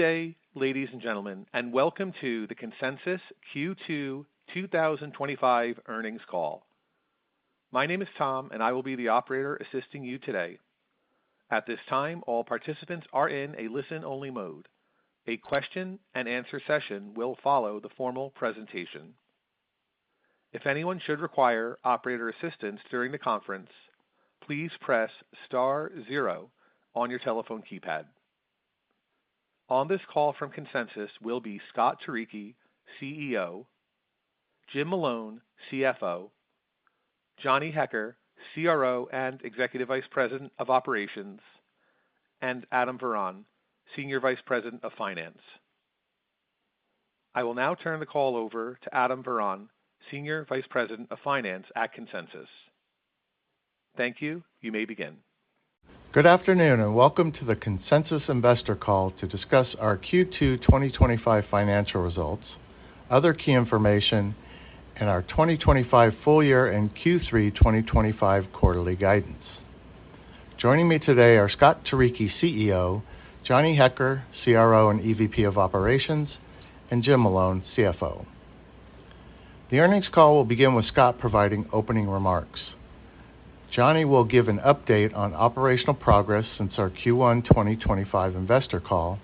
day, ladies and gentlemen, and welcome to the Consensus Q2 2025 earnings call. My name is Tom, and I will be the operator assisting you today. At this time, all participants are in a listen-only mode. A question-and-answer session will follow the formal presentation. If anyone should require operator assistance during the conference, please press star 0 on your telephone keypad. On this call from Consensus will be Scott Turicchi, CEO, Jim Malone, CFO, Johnny Hecker, CRO and Executive Vice President of Operations, and Adam Varon, Senior Vice President of Finance. I will now turn the call over to Adam Varon, Senior Vice President of Finance at Consensus. Thank you. You may begin. Good afternoon and welcome to the Consensus Investor Call to discuss our Q2 2025 financial results, other key information, and our 2025 full year and Q3 2025 quarterly guidance. Joining me today are Scott Turicchi, CEO, Johnny Hecker, CRO and EVP of Operations, and Jim Malone, CFO. The earnings call will begin with Scott providing opening remarks. Johnny will give an update on operational progress since our Q1 2025 investor call.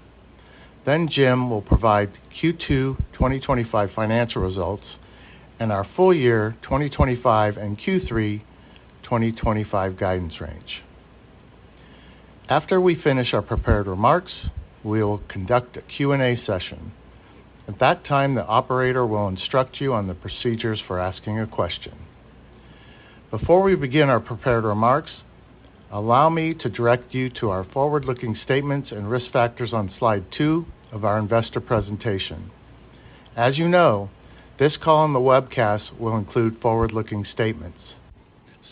Then Jim will provide Q2 2025 financial results and our full year 2025 and Q3 2025 guidance range. After we finish our prepared remarks, we will conduct a Q&A session. At that time, the operator will instruct you on the procedures for asking a question. Before we begin our prepared remarks, allow me to direct you to our forward-looking statements and risk factors on slide 2 of our investor presentation. As you know, this call and the webcast will include forward-looking statements.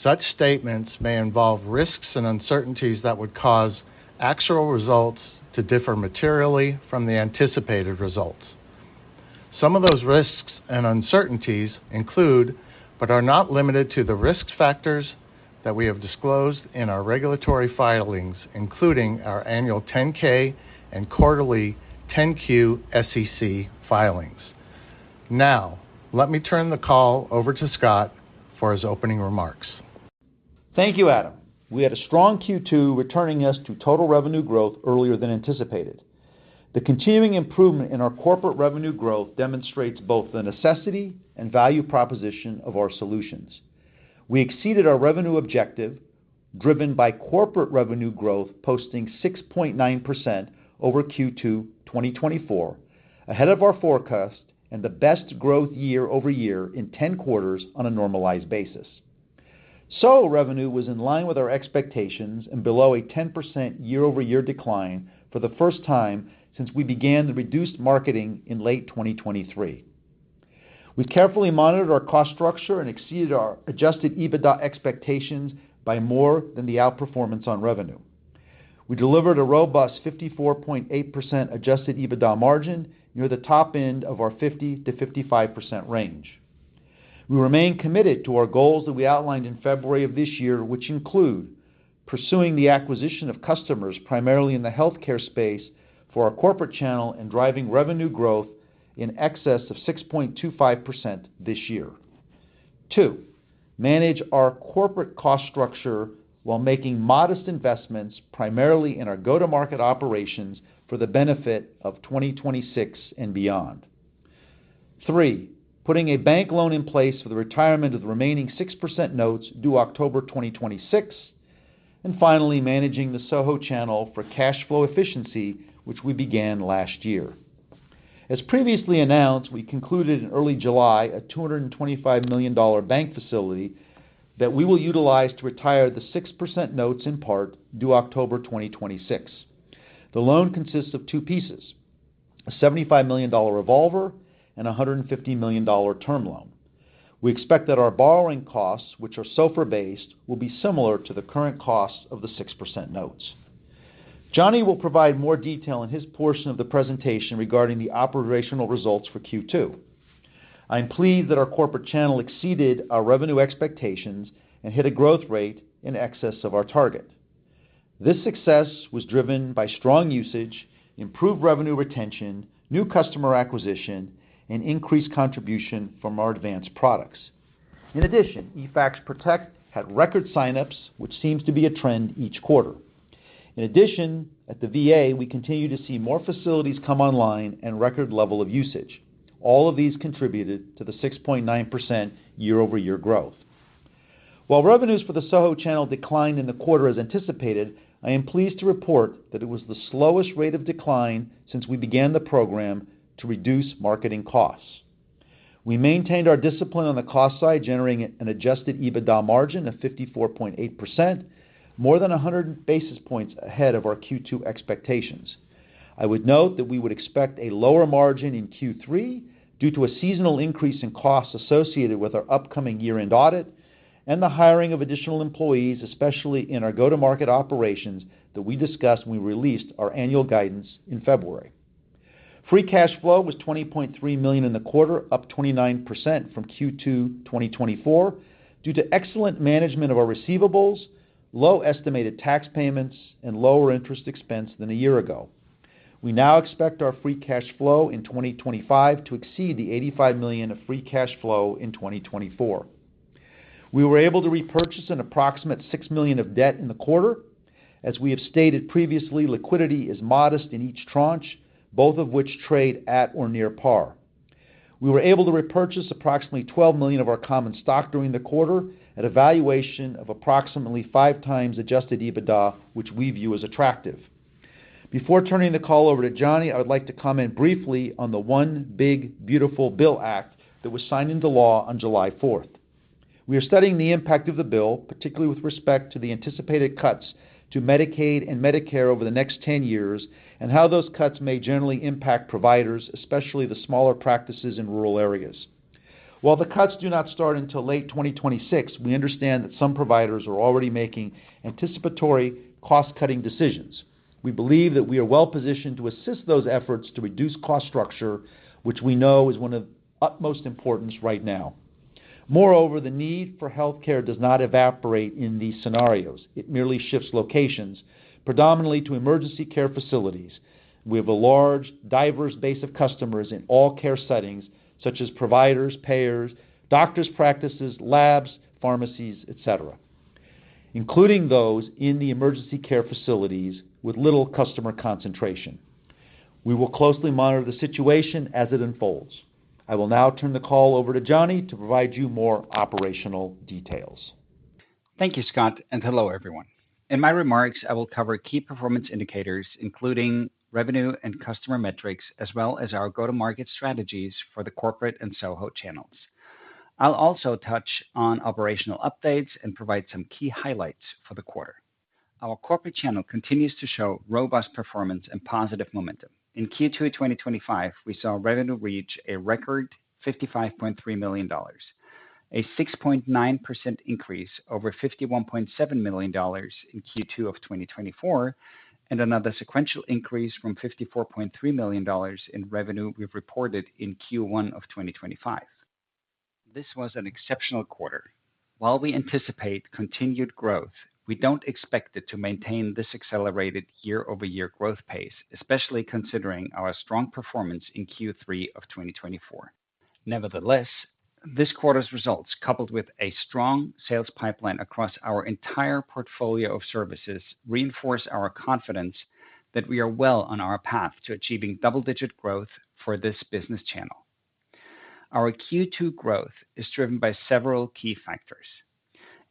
Such statements may involve risks and uncertainties that would cause actual results to differ materially from the anticipated results. Some of those risks and uncertainties include, but are not limited to, the risk factors that we have disclosed in our regulatory filings, including our annual 10-K and quarterly 10-Q SEC filings. Now, let me turn the call over to Scott for his opening remarks. Thank you, Adam. We had a strong Q2, returning us to total revenue growth earlier than anticipated. The continuing improvement in our corporate revenue growth demonstrates both the necessity and value proposition of our solutions. We exceeded our revenue objective, driven by corporate revenue growth posting 6.9% over Q2 2024, ahead of our forecast and the best growth year over year in 10 quarters on a normalized basis. So revenue was in line with our expectations and below a 10% year-over-year decline for the first time since we began the reduced marketing in late 2023. We carefully monitored our cost structure and exceeded our adjusted EBITDA expectations by more than the outperformance on revenue. We delivered a robust 54.8% adjusted EBITDA margin, near the top end of our 50 to 55% range. We remain committed to our goals that we outlined in February of this year, which include pursuing the acquisition of customers primarily in the healthcare space for our corporate channel and driving revenue growth in excess of 6.25% this year. 2, manage our corporate cost structure while making modest investments primarily in our go-to-market operations for the benefit of 2026 and beyond. 3, putting a bank loan in place for the retirement of the remaining 6% notes due October 2026. And finally, managing the SOHO channel for cash flow efficiency, which we began last year. As previously announced, we concluded in early July a $225 million bank facility that we will utilize to retire the 6% notes in part due October 2026. The loan consists of 2 pieces, a $75 million revolver and a $150 million term loan. We expect that our borrowing costs, which are SOFR-based, will be similar to the current costs of the 6% notes. Johnny will provide more detail in his portion of the presentation regarding the operational results for Q2. I'm pleased that our corporate channel exceeded our revenue expectations and hit a growth rate in excess of our target. This success was driven by strong usage, improved revenue retention, new customer acquisition, and increased contribution from our advanced products. In addition, eFax Protect had record signups, which seems to be a trend each quarter. In addition, at the VA, we continue to see more facilities come online and record level of usage. All of these contributed to the 6.9% year-over-year growth. While revenues for the SOHO channel declined in the quarter as anticipated, I am pleased to report that it was the slowest rate of decline since we began the program to reduce marketing costs. We maintained our discipline on the cost side, generating an adjusted EBITDA margin of 54.8%, more than 100 basis points ahead of our Q2 expectations. I would note that we would expect a lower margin in Q3 due to a seasonal increase in costs associated with our upcoming year-end audit and the hiring of additional employees, especially in our go-to-market operations that we discussed when we released our annual guidance in February. Free cash flow was $20.3 million in the quarter, up 29% from Q2 2024, due to excellent management of our receivables, low estimated tax payments, and lower interest expense than a year ago. We now expect our free cash flow in 2025 to exceed the $85 million of free cash flow in 2024. We were able to repurchase an approximate $6 million of debt in the quarter. As we have stated previously, liquidity is modest in each tranche, both of which trade at or near par. We were able to repurchase approximately $12 million of our common stock during the quarter at a valuation of approximately 5 times adjusted EBITDA, which we view as attractive. Before turning the call over to Johnny, I would like to comment briefly on the One Big Beautiful Bill Act that was signed into law on July 4th. We are studying the impact of the bill, particularly with respect to the anticipated cuts to Medicaid and Medicare over the next 10 years, and how those cuts may generally impact providers, especially the smaller practices in rural areas. While the cuts do not start until late 2026, we understand that some providers are already making anticipatory cost-cutting decisions. We believe that we are well positioned to assist those efforts to reduce cost structure, which we know is one of utmost importance right now. Moreover, the need for health care does not evaporate in these scenarios. It merely shifts locations, predominantly to emergency care facilities. We have a large, diverse base of customers in all care settings, such as providers, payers, doctors' practices, labs, pharmacies, etc., including those in the emergency care facilities with little customer concentration. We will closely monitor the situation as it unfolds. I will now turn the call over to Johnny to provide you more operational details. Thank you, Scott, and hello, everyone. In my remarks, I will cover key performance indicators, including revenue and customer metrics, as well as our go-to-market strategies for the corporate and SOHO channels. I'll also touch on operational updates and provide some key highlights for the quarter. Our corporate channel continues to show robust performance and positive momentum. In Q2 2025, we saw revenue reach a record $55.3 million, a 6.9% increase over $51.7 million in Q2 of 2024, and another sequential increase from $54.3 million in revenue we've reported in Q1 of 2025. This was an exceptional quarter. While we anticipate continued growth, we don't expect it to maintain this accelerated year-over-year growth pace, especially considering our strong performance in Q3 of 2024. Nevertheless, this quarter's results, coupled with a strong sales pipeline across our entire portfolio of services, reinforce our confidence that we are well on our path to achieving double-digit growth for this business channel. Our Q2 growth is driven by several key factors.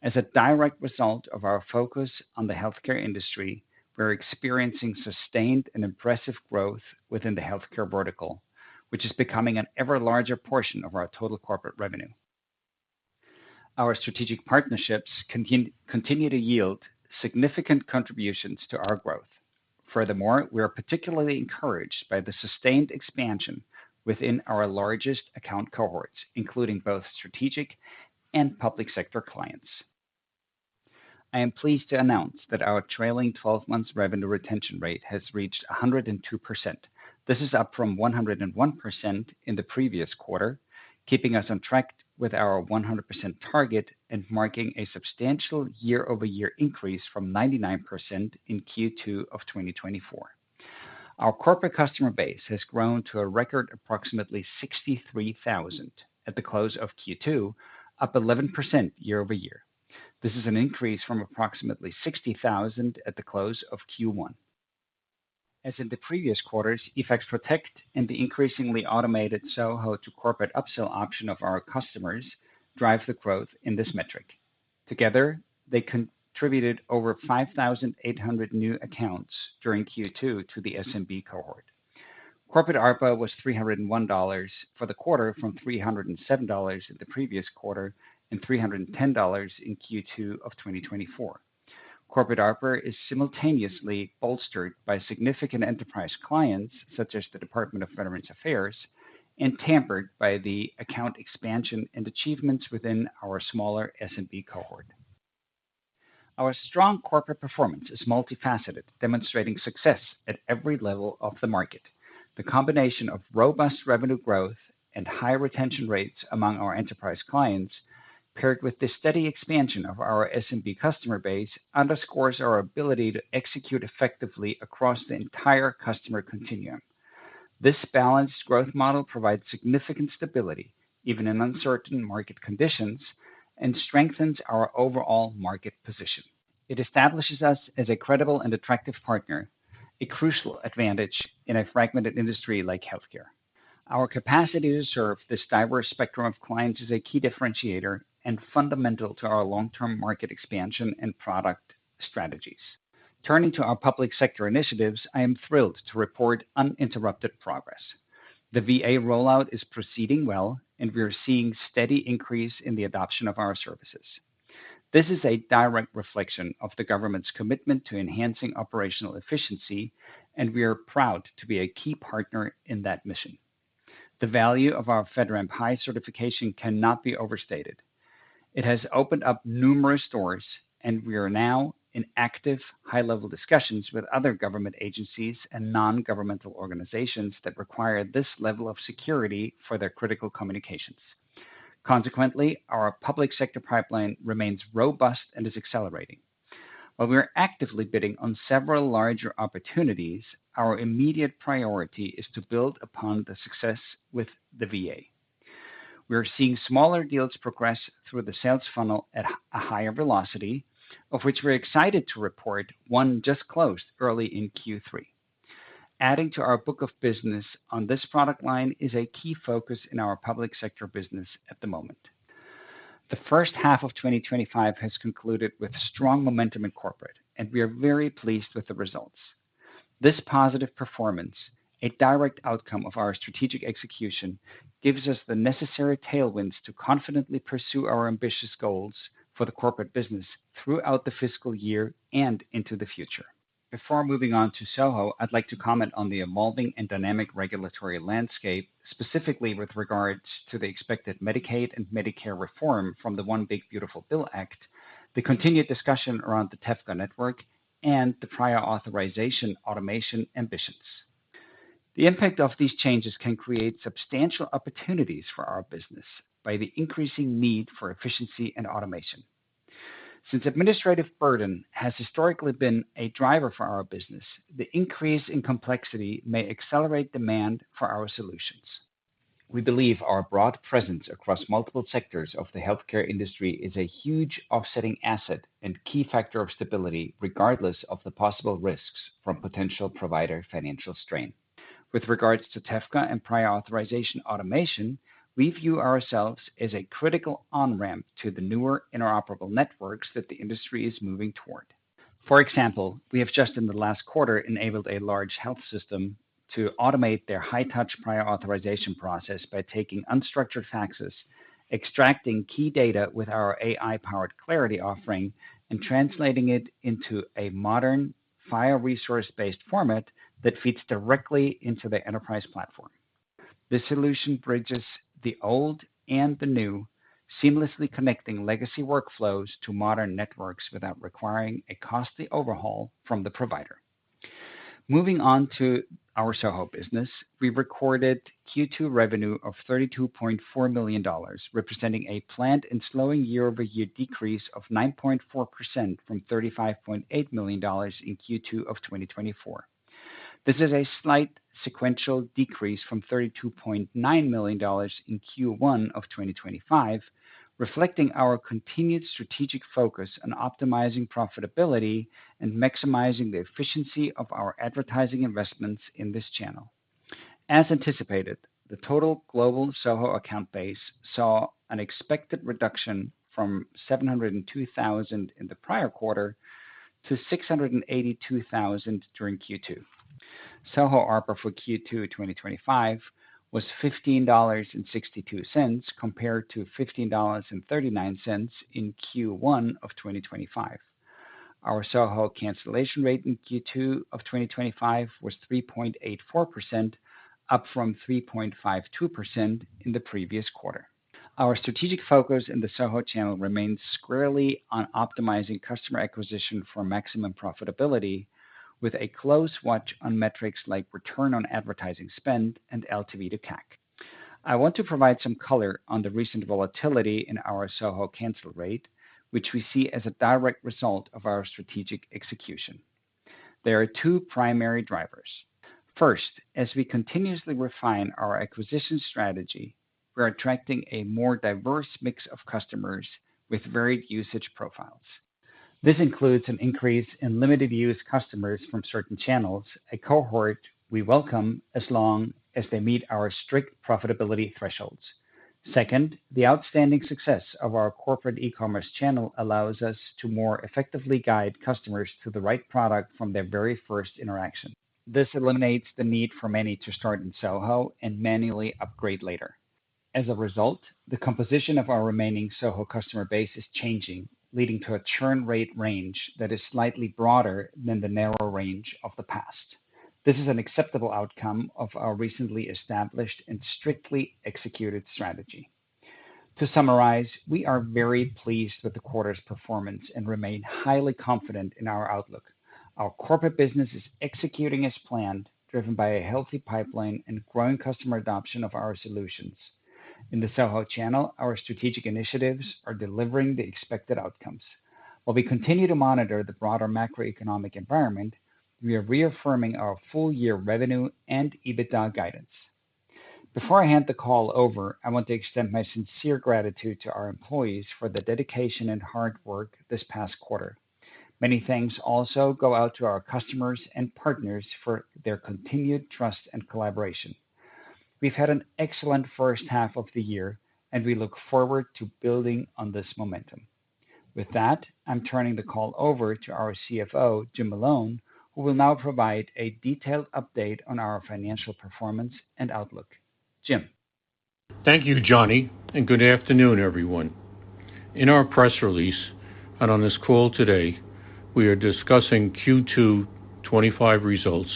As a direct result of our focus on the healthcare industry, we're experiencing sustained and impressive growth within the healthcare vertical, which is becoming an ever larger portion of our total corporate revenue. Our strategic partnerships continue to yield significant contributions to our growth. Furthermore, we are particularly encouraged by the sustained expansion within our largest account cohorts, including both strategic and public sector clients. I am pleased to announce that our trailing 12 months revenue retention rate has reached 102%. This is up from 101% in the previous quarter, keeping us on track with our 100% target and marking a substantial year-over-year increase from 99% in Q2 of 2024. Our corporate customer base has grown to a record approximately 63,000 at the close of Q2, up 11% year over year. This is an increase from approximately 60,000 at the close of Q1. As in the previous quarters, eFax Protect and the increasingly automated SOHO to corporate upsell option of our customers drive the growth in this metric. Together, they contributed over 5,800 new accounts during Q2 to the SMB cohort. Corporate ARPA was $301 for the quarter from $307 in the previous quarter and $310 in Q2 of 2024. Corporate ARPA is simultaneously bolstered by significant enterprise clients, such as the Department of Veterans Affairs, and tempered by the account expansion and achievements within our smaller SMB cohort. Our strong corporate performance is multifaceted, demonstrating success at every level of the market. The combination of robust revenue growth and high retention rates among our enterprise clients, paired with the steady expansion of our SMB customer base, underscores our ability to execute effectively across the entire customer continuum. This balanced growth model provides significant stability, even in uncertain market conditions, and strengthens our overall market position. It establishes us as a credible and attractive partner, a crucial advantage in a fragmented industry like healthcare. Our capacity to serve this diverse spectrum of clients is a key differentiator and fundamental to our long-term market expansion and product strategies. Turning to our public sector initiatives, I am thrilled to report uninterrupted progress. The VA rollout is proceeding well, and we are seeing steady increase in the adoption of our services. This is a direct reflection of the government's commitment to enhancing operational efficiency, and we are proud to be a key partner in that mission. The value of our FedRAMP High certification cannot be overstated. It has opened up numerous doors, and we are now in active, high-level discussions with other government agencies and non-governmental organizations that require this level of security for their critical communications. Consequently, our public sector pipeline remains robust and is accelerating. While we are actively bidding on several larger opportunities, our immediate priority is to build upon the success with the VA. We are seeing smaller deals progress through the sales funnel at a higher velocity, of which we're excited to report one just closed early in Q3. Adding to our book of business on this product line is a key focus in our public sector business at the moment. The first half of 2025 has concluded with strong momentum in corporate, and we are very pleased with the results. This positive performance, a direct outcome of our strategic execution, gives us the necessary tailwinds to confidently pursue our ambitious goals for the corporate business throughout the fiscal year and into the future. Before moving on to SOHO, I'd like to comment on the evolving and dynamic regulatory landscape, specifically with regards to the expected Medicaid and Medicare reform from the One Big Beautiful Bill Act, the continued discussion around the TEFCA network, and the prior authorization automation ambitions. The impact of these changes can create substantial opportunities for our business by the increasing need for efficiency and automation. Since administrative burden has historically been a driver for our business, the increase in complexity may accelerate demand for our solutions. We believe our broad presence across multiple sectors of the healthcare industry is a huge offsetting asset and key factor of stability, regardless of the possible risks from potential provider financial strain. With regards to TEFCA and prior authorization automation, we view ourselves as a critical on-ramp to the newer interoperable networks that the industry is moving toward. For example, we have just in the last quarter enabled a large health system to automate their high-touch prior authorization process by taking unstructured faxes, extracting key data with our AI-powered Clarity offering, and translating it into a modern file resource-based format that feeds directly into the enterprise platform. This solution bridges the old and the new, seamlessly connecting legacy workflows to modern networks without requiring a costly overhaul from the provider. Moving on to our SOHO business, we recorded Q2 revenue of $32.4 million, representing a planned and slowing year-over-year decrease of 9.4% from $35.8 million in Q2 of 2024. This is a slight sequential decrease from $32.9 million in Q1 of 2025, reflecting our continued strategic focus on optimizing profitability and maximizing the efficiency of our advertising investments in this channel. As anticipated, the total global SOHO account base saw an expected reduction from 702,000 in the prior quarter to 682,000 during Q2. SOHO ARPA for Q2 2025 was $15.62 compared to $15.39 in Q1 of 2025. Our SOHO cancellation rate in Q2 of 2025 was 3.84%, up from 3.52% in the previous quarter. Our strategic focus in the SOHO channel remains squarely on optimizing customer acquisition for maximum profitability, with a close watch on metrics like return on advertising spend and LTV to CAC. I want to provide some color on the recent volatility in our SOHO cancel rate, which we see as a direct result of our strategic execution. There are two primary drivers. First, as we continuously refine our acquisition strategy, we're attracting a more diverse mix of customers with varied usage profiles. This includes an increase in limited use customers from certain channels, a cohort we welcome as long as they meet our strict profitability thresholds. Second, the outstanding success of our corporate e-commerce channel allows us to more effectively guide customers to the right product from their very first interaction. This eliminates the need for many to start in SOHO and manually upgrade later. As a result, the composition of our remaining SOHO customer base is changing, leading to a churn rate range that is slightly broader than the narrow range of the past. This is an acceptable outcome of our recently established and strictly executed strategy. To summarize, we are very pleased with the quarter's performance and remain highly confident in our outlook. Our corporate business is executing as planned, driven by a healthy pipeline and growing customer adoption of our solutions. In the SOHO channel, our strategic initiatives are delivering the expected outcomes. While we continue to monitor the broader macroeconomic environment, we are reaffirming our full-year revenue and EBITDA guidance. Before I hand the call over, I want to extend my sincere gratitude to our employees for the dedication and hard work this past quarter. Many thanks also go out to our customers and partners for their continued trust and collaboration. We've had an excellent first half of the year, and we look forward to building on this momentum. With that, I'm turning the call over to our CFO, Jim Malone, who will now provide a detailed update on our financial performance and outlook. Jim. Thank you, Johnny, and good afternoon, everyone. In our press release and on this call today, we are discussing Q2 25 results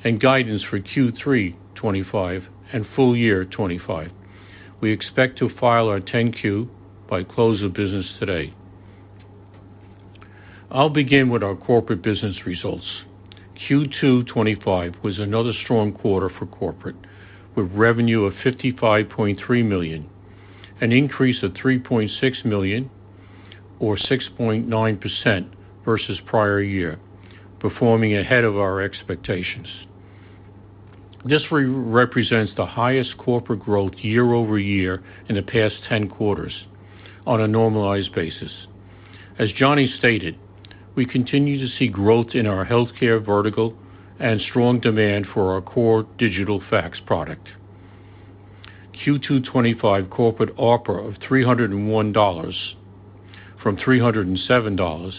and guidance for Q3 25 and full year 25. We expect to file our 10-Q by close of business today. I'll begin with our corporate business results. Q2 25 was another strong quarter for corporate, with revenue of $55.3 million, an increase of $3.6 million, or 6.9% versus prior year, performing ahead of our expectations. This represents the highest corporate growth year over year in the past 10 quarters on a normalized basis. As Johnny stated, we continue to see growth in our healthcare vertical and strong demand for our core digital fax product. Q2 25 corporate ARPA of $301 from $307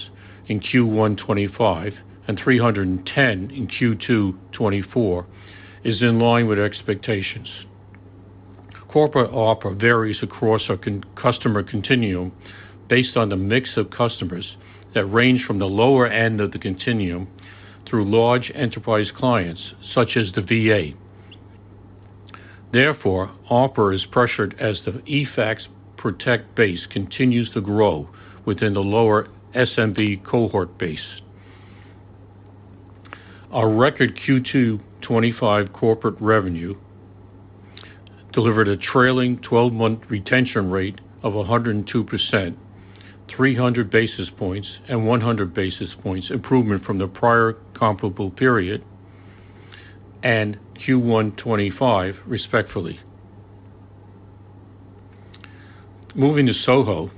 in Q1 25 and $310 in Q2 24 is in line with expectations. Corporate ARPA varies across our customer continuum based on the mix of customers that range from the lower end of the continuum through large enterprise clients such as the VA. Therefore, ARPA is pressured as the eFax Protect base continues to grow within the lower SMB cohort base. Our record Q2 25 corporate revenue delivered a trailing 12-month retention rate of 102%, 300 basis points and 100 basis points improvement from the prior comparable period, and Q1 25, respectively. Moving to Soho,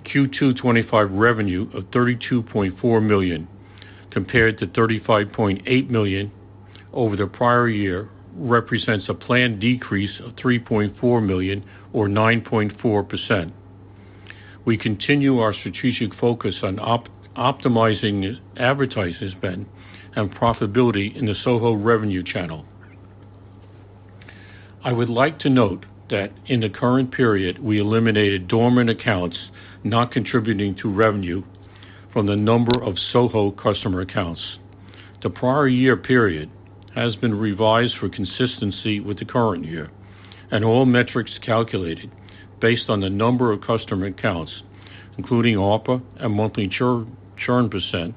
Q2 25 revenue of $32.4 million compared to $35.8 million over the prior year represents a planned decrease of $3.4 million or 9.4%. We continue our strategic focus on optimizing advertising spend and profitability in the Soho revenue channel. I would like to note that in the current period, we eliminated dormant accounts not contributing to revenue from the number of Soho customer accounts. The prior year period has been revised for consistency with the current year, and all metrics calculated based on the number of customer accounts, including ARPA and monthly churn percent,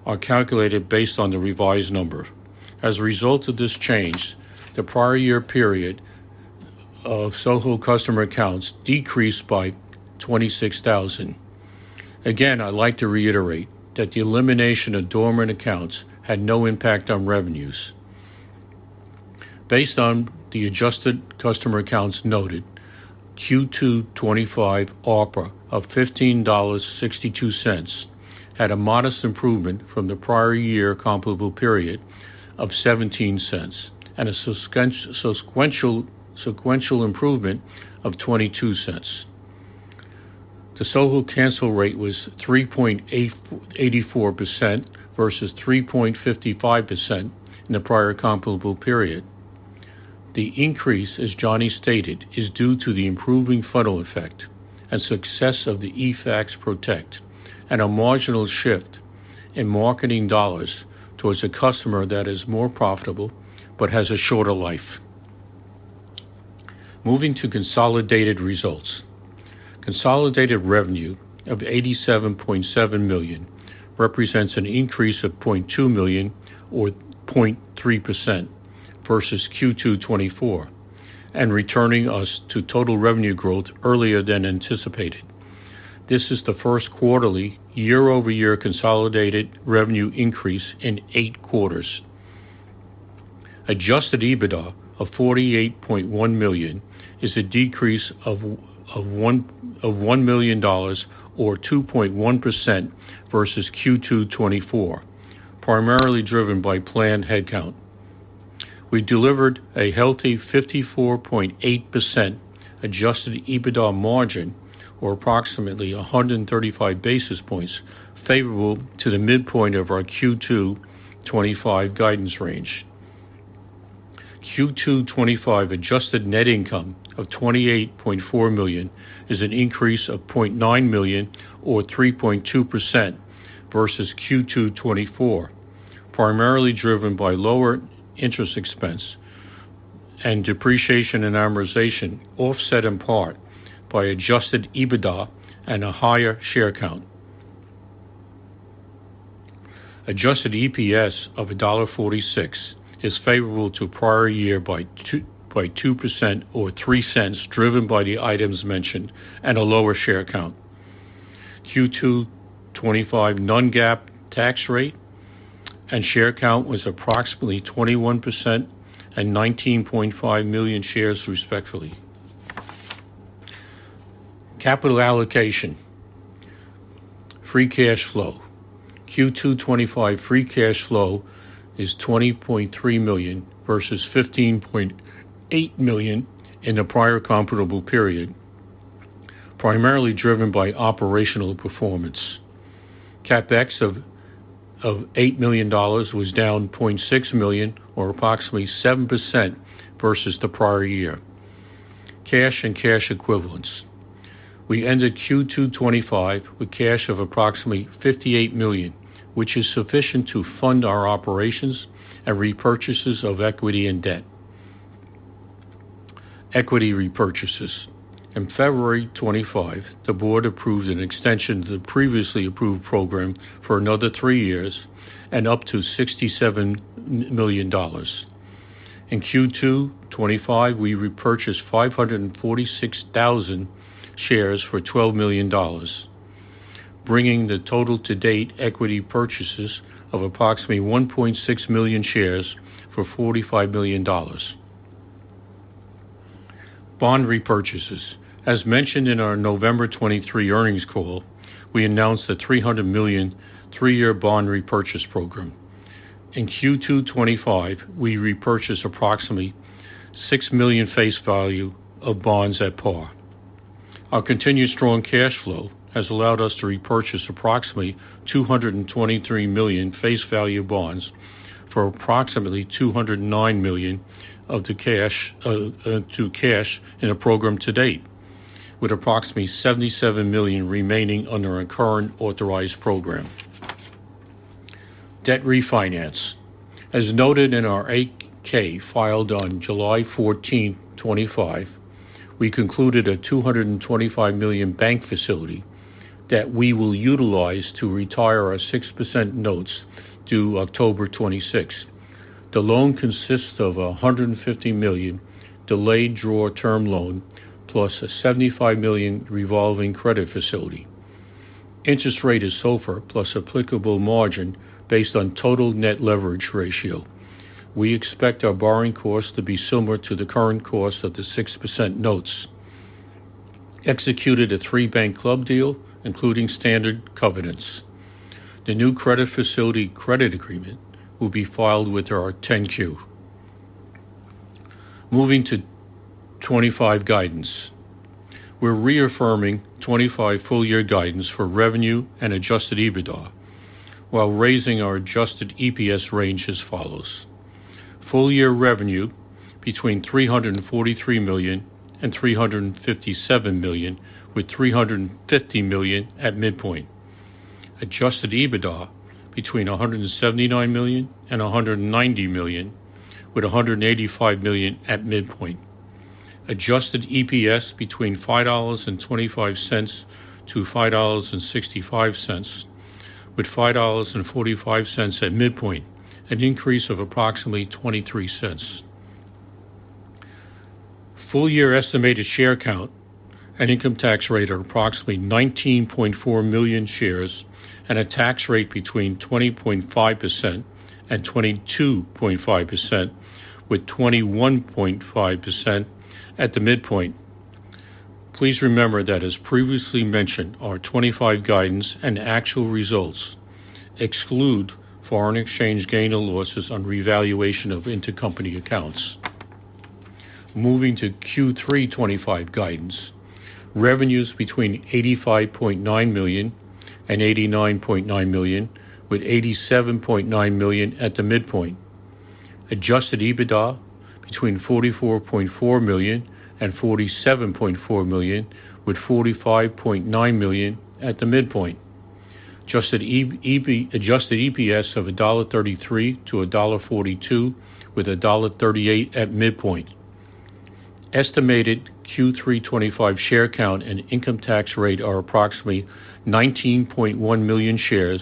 are calculated based on the revised number. As a result of this change, the prior year period of Soho customer accounts decreased by 26,000. Again, I'd like to reiterate that the elimination of dormant accounts had no impact on revenues. Based on the adjusted customer accounts noted, Q2 25 ARPA of $15.62 had a modest improvement from the prior year comparable period of 17 cents and a sequential improvement of 22 cents. The Soho cancel rate was 3.84% versus 3.55% in the prior comparable period. The increase, as Johnny stated, is due to the improving funnel effect and success of the eFax Protect and a marginal shift in marketing dollars towards a customer that is more profitable but has a shorter life. Moving to consolidated results. Consolidated revenue of $87.7 million represents an increase of $0.2 million or 0.3% versus Q2 24 and returning us to total revenue growth earlier than anticipated. This is the first quarterly year-over-year consolidated revenue increase in 8 quarters. Adjusted EBITDA of $48.1 million is a decrease of $1 million or 2.1% versus Q2 24, primarily driven by planned headcount. We delivered a healthy 54.8% adjusted EBITDA margin, or approximately 135 basis points, favorable to the midpoint of our Q2 25 guidance range. Q2 25 adjusted net income of $28.4 million is an increase of $0.9 million or 3.2% versus Q2 24, primarily driven by lower interest expense and depreciation and amortization, offset in part by adjusted EBITDA and a higher share count. Adjusted EPS of $1.46 is favorable to prior year by 2% or 3 cents, driven by the items mentioned and a lower share count. Q2 25 non-GAAP tax rate and share count was approximately 21% and 19.5 million shares respectively. Capital allocation. Free cash flow. Q2 25 free cash flow is $20.3 million versus $15.8 million in the prior comparable period, primarily driven by operational performance. CapEx of $8 million was down $0.6 million or approximately 7% versus the prior year. Cash and cash equivalents. We ended Q2 25 with cash of approximately $58 million, which is sufficient to fund our operations and repurchases of equity and debt. Equity repurchases. In February 25, the board approved an extension to the previously approved program for another 3 years and up to $67 million. In Q2 25, we repurchased 546,000 shares for $12 million, bringing the total to date equity purchases of approximately 1.6 million shares for $45 million. Bond repurchases. As mentioned in our November 23 earnings call, we announced a $300 million three-year bond repurchase program. In Q2 25, we repurchased approximately 6 million face value of bonds at par. Our continued strong cash flow has allowed us to repurchase approximately 223 million face value bonds for approximately 209 million of the cash in the program to date, with approximately 77 million remaining under our current authorized program. Debt refinance. As noted in our 8K filed on July 14, 25, we concluded a $225 million bank facility that we will utilize to retire our 6% notes due October 26. The loan consists of a $150 million delayed draw term loan plus a $75 million revolving credit facility. Interest rate is SOFR plus applicable margin based on total net leverage ratio. We expect our borrowing cost to be similar to the current cost of the 6% notes. Executed a 3-bank club deal, including standard covenants. The new credit facility credit agreement will be filed with our 10Q. Moving to 25 guidance. We're reaffirming 25 full-year guidance for revenue and adjusted EBITDA, while raising our adjusted EPS range as follows. Full-year revenue between $343 million and $357 million, with $350 million at midpoint. Adjusted EBITDA between $179 million and $190 million, with $185 million at midpoint. Adjusted EPS between $5.25 to $5.65, with $5.45 at midpoint, an increase of approximately 23 cents. Full-year estimated share count and income tax rate are approximately 19.4 million shares and a tax rate between 20.5% and 22.5%, with 21.5% at the midpoint. Please remember that, as previously mentioned, our 25 guidance and actual results exclude foreign exchange gain or losses on revaluation of intercompany accounts. Moving to Q3 25 guidance. Revenues between $85.9 million and $89.9 million, with $87.9 million at the midpoint. Adjusted EBITDA between $44.4 million and $47.4 million, with $45.9 million at the midpoint. Adjusted EPS of $1.33 to $1.42, with $1.38 at midpoint. Estimated Q3 25 share count and income tax rate are approximately 19.1 million shares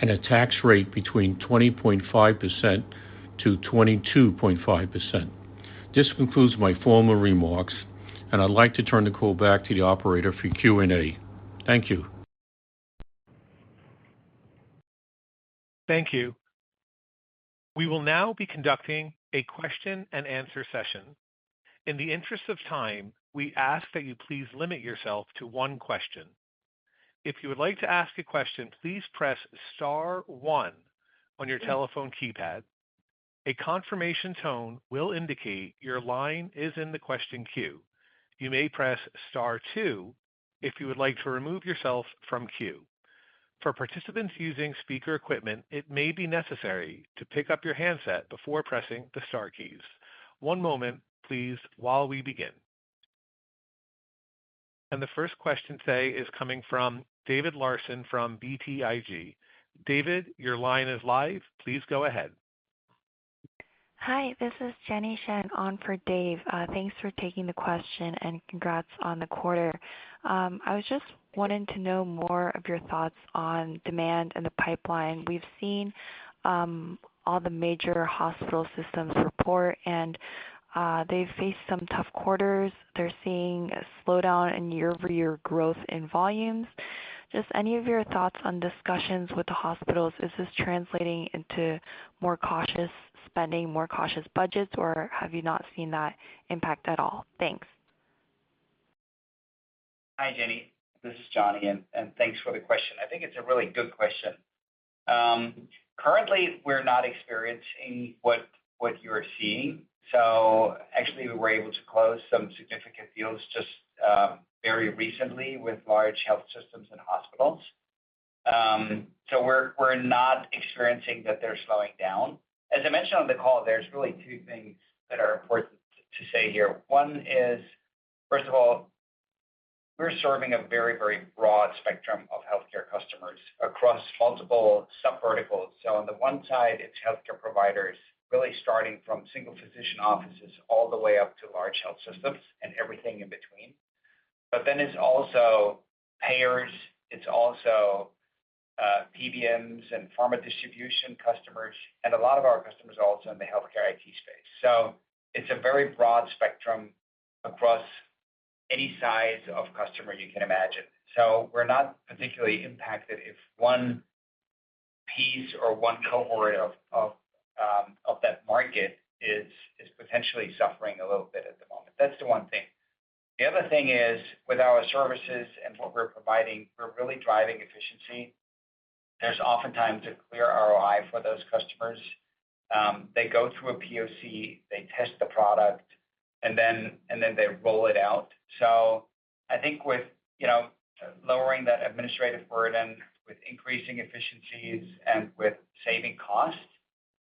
and a tax rate between 20.5% to 22.5%. This concludes my formal remarks, and I'd like to turn the call back to the operator for Q&A. Thank you. Thank you. We will now be conducting a question and answer session. In the interest of time, we ask that you please limit yourself to one question. If you would like to ask a question, please press star 1 on your telephone keypad. A confirmation tone will indicate your line is in the question queue. You may press star 2 if you would like to remove yourself from queue. For participants using speaker equipment, it may be necessary to pick up your handset before pressing the star keys. One moment, please, while we begin. And the first question today is coming from David Larson from BTIG. David, your line is live. Please go ahead. Hi, this is Jenny Shen on for Dave. Thanks for taking the question and congrats on the quarter. I was just wanting to know more of your thoughts on demand and the pipeline. We've seen all the major hospital systems report, and they've faced some tough quarters. They're seeing a slowdown in year-over-year growth in volumes. Just any of your thoughts on discussions with the hospitals? Is this translating into more cautious spending, more cautious budgets, or have you not seen that impact at all? Thanks. Hi, Jenny. This is Johnny, and thanks for the question. I think it's a really good question. Currently, we're not experiencing what you're seeing. So actually, we were able to close some significant deals just very recently with large health systems and hospitals. So we're not experiencing that they're slowing down. As I mentioned on the call, there's really two things that are important to say here. One is, first of all, we're serving a very, very broad spectrum of healthcare customers across multiple subverticals. So on the one side, it's healthcare providers, really starting from single physician offices all the way up to large health systems and everything in between. But then it's also payers, it's also PBMs and pharma distribution customers, and a lot of our customers are also in the healthcare IT space. So it's a very broad spectrum across any size of customer you can imagine. So we're not particularly impacted if one piece or one cohort of that market is potentially suffering a little bit at the moment. That's the one thing. The other thing is, with our services and what we're providing, we're really driving efficiency. There's oftentimes a clear ROI for those customers. They go through a POC, they test the product, and then they roll it out. So I think with lowering that administrative burden, with increasing efficiencies, and with saving costs,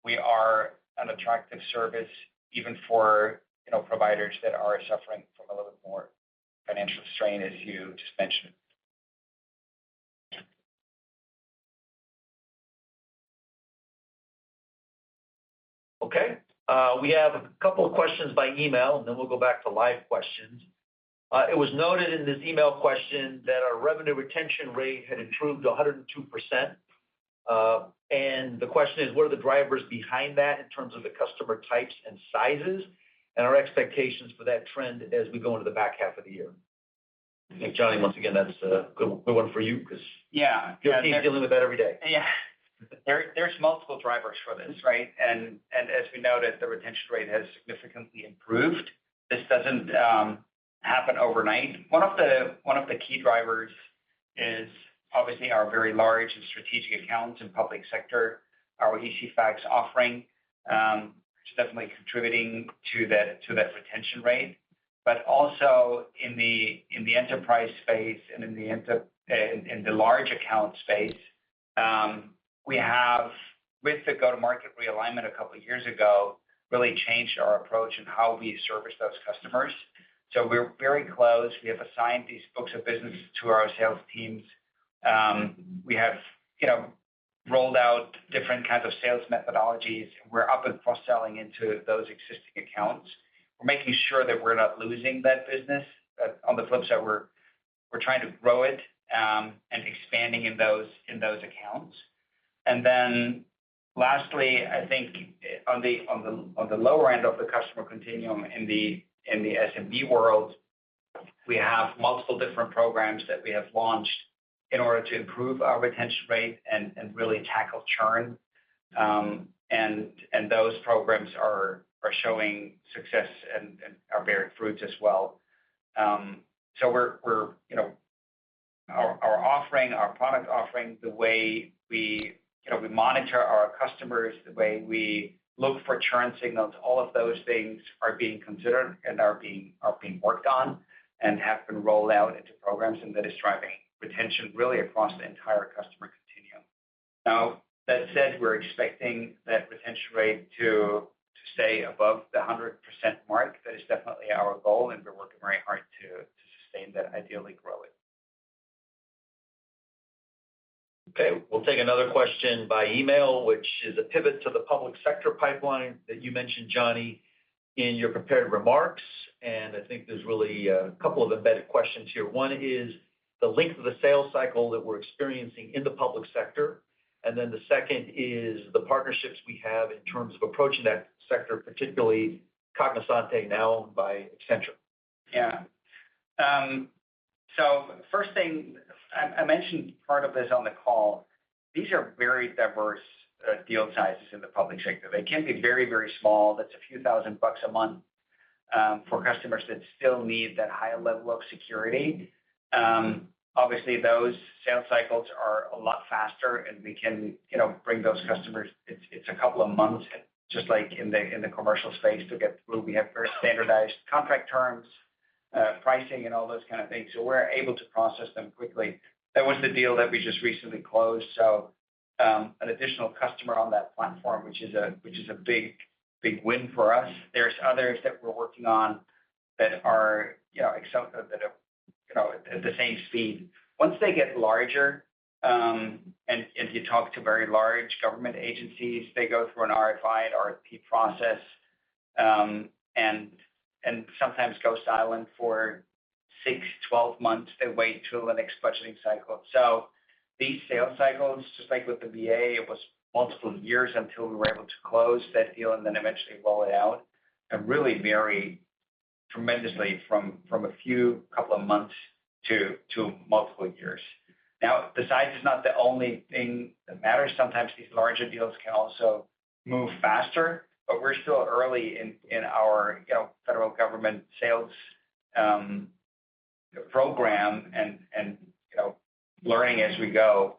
we are an attractive service even for providers that are suffering from a little bit more financial strain, as you just mentioned. Okay. We have a couple of questions by email, and then we'll go back to live questions. It was noted in this email question that our revenue retention rate had improved to 102%. And the question is, what are the drivers behind that in terms of the customer types and sizes, and our expectations for that trend as we go into the back half of the year? I think, Johnny, once again, that's a good one for you because your team's dealing with that every day. Yeah. There's multiple drivers for this, right? And as we noted, the retention rate has significantly improved. This doesn't happen overnight. One of the key drivers is obviously our very large and strategic accounts in public sector, our ECFax offering, which is definitely contributing to that retention rate. But also in the enterprise space and in the large account space, we have, with the go-to-market realignment a couple of years ago, really changed our approach and how we service those customers. So we're very close. We have assigned these books of business to our sales teams. We have, rolled out different kinds of sales methodologies. We're up and cross-selling into those existing accounts. We're making sure that we're not losing that business. On the flip side, we're trying to grow it and expanding in those accounts. And then, lastly, I think on the lower end of the customer continuum in the SMB world, we have multiple different programs that we have launched in order to improve our retention rate and really tackle churn. And those programs are showing success and are bearing fruits as well. So we're our offering, our product offering, the way we monitor our customers, the way we look for churn signals, all of those things are being considered and are being worked on and have been rolled out into programs, and that is driving retention really across the entire customer continuum. Now, that said, we're expecting that retention rate to stay above the 100% mark. That is definitely our goal, and we're working very hard to sustain that, ideally grow it. Okay, we'll take another question by email, which is a pivot to the public sector pipeline that you mentioned, Johnny, in your prepared remarks. And I think there's really a couple of embedded questions here. One is the length of the sales cycle that we're experiencing in the public sector. And then the second is the partnerships we have in terms of approaching that sector, particularly Cognosante, now owned by Accenture. Yeah. So first thing, I mentioned part of this on the call. These are very diverse deal sizes in the public sector. They can be very, very small. That's a few $1,000 a month for customers that still need that higher level of security. Obviously, those sales cycles are a lot faster, and we can, bring those customers. It's a couple of months, just like in the commercial space, to get through. We have very standardized contract terms, pricing, and all those kind of things. So we're able to process them quickly. That was the deal that we just recently closed. So an additional customer on that platform, which is a big win for us. There's others that we're working on that are, at the same speed. Once they get larger, and you talk to very large government agencies, they go through an RFI and RFP process, and sometimes go silent for 6-12 months. They wait till the next budgeting cycle. So these sales cycles, just like with the VA, it was multiple years until we were able to close that deal and then eventually roll it out, and really vary tremendously from a couple of months to multiple years. Now, the size is not the only thing that matters. Sometimes these larger deals can also move faster, but we're still early in our federal government sales program and learning as we go.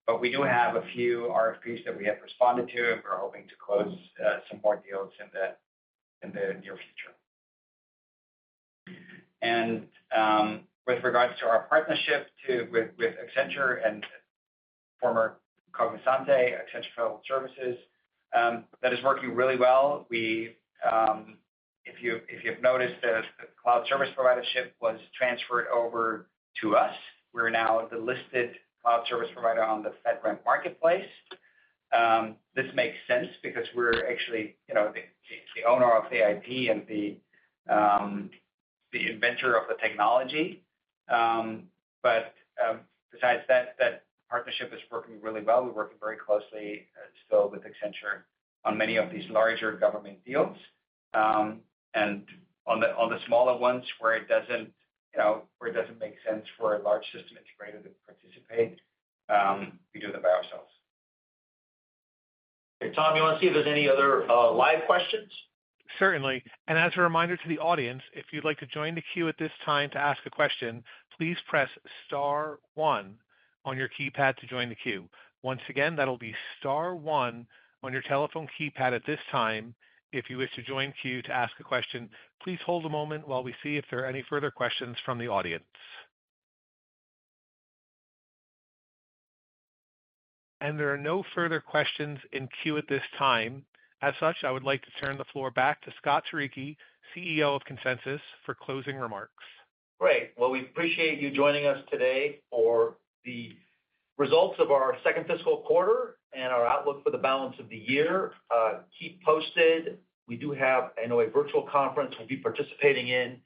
But we do have a few RFPs that we have responded to, and we're hoping to close some more deals in the near future. And with regards to our partnership with Accenture and former Cognosante, Accenture Federal Services, that is working really well. We, if you've noticed, the cloud service providership was transferred over to us. We're now the listed cloud service provider on the FedRAMP marketplace. This makes sense because we're actually, the owner of the IP and the inventor of the technology. But besides that partnership is working really well. We're working very closely still with Accenture on many of these larger government deals. And on the smaller ones where it doesn't make sense for a large system integrator to participate, we do them by ourselves. Hey, Tom, you want to see if there's any other live questions? Certainly. And as a reminder to the audience, if you'd like to join the queue at this time to ask a question, please press star 1 on your keypad to join the queue. Once again, that'll be star 1 on your telephone keypad at this time. If you wish to join queue to ask a question, please hold a moment while we see if there are any further questions from the audience. And there are no further questions in queue at this time. As such, I would like to turn the floor back to Scott Turicchi, CEO of Consensus, for closing remarks. Great. Well, we appreciate you joining us today for the results of our second fiscal quarter and our outlook for the balance of the year. Keep posted. We do have, a virtual conference we'll be participating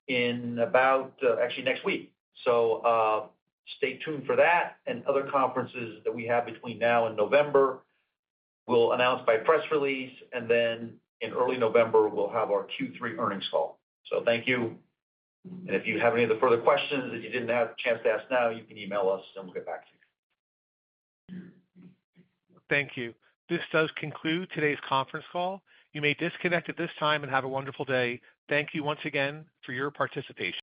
in about, actually next week. So stay tuned for that and other conferences that we have between now and November. We'll announce by press release, and then in early November, we'll have our Q3 earnings call. So thank you. And if you have any of the further questions that you didn't have a chance to ask now, you can email us and we'll get back to you. Thank you. This does conclude today's conference call. You may disconnect at this time and have a wonderful day. Thank you once again for your participation.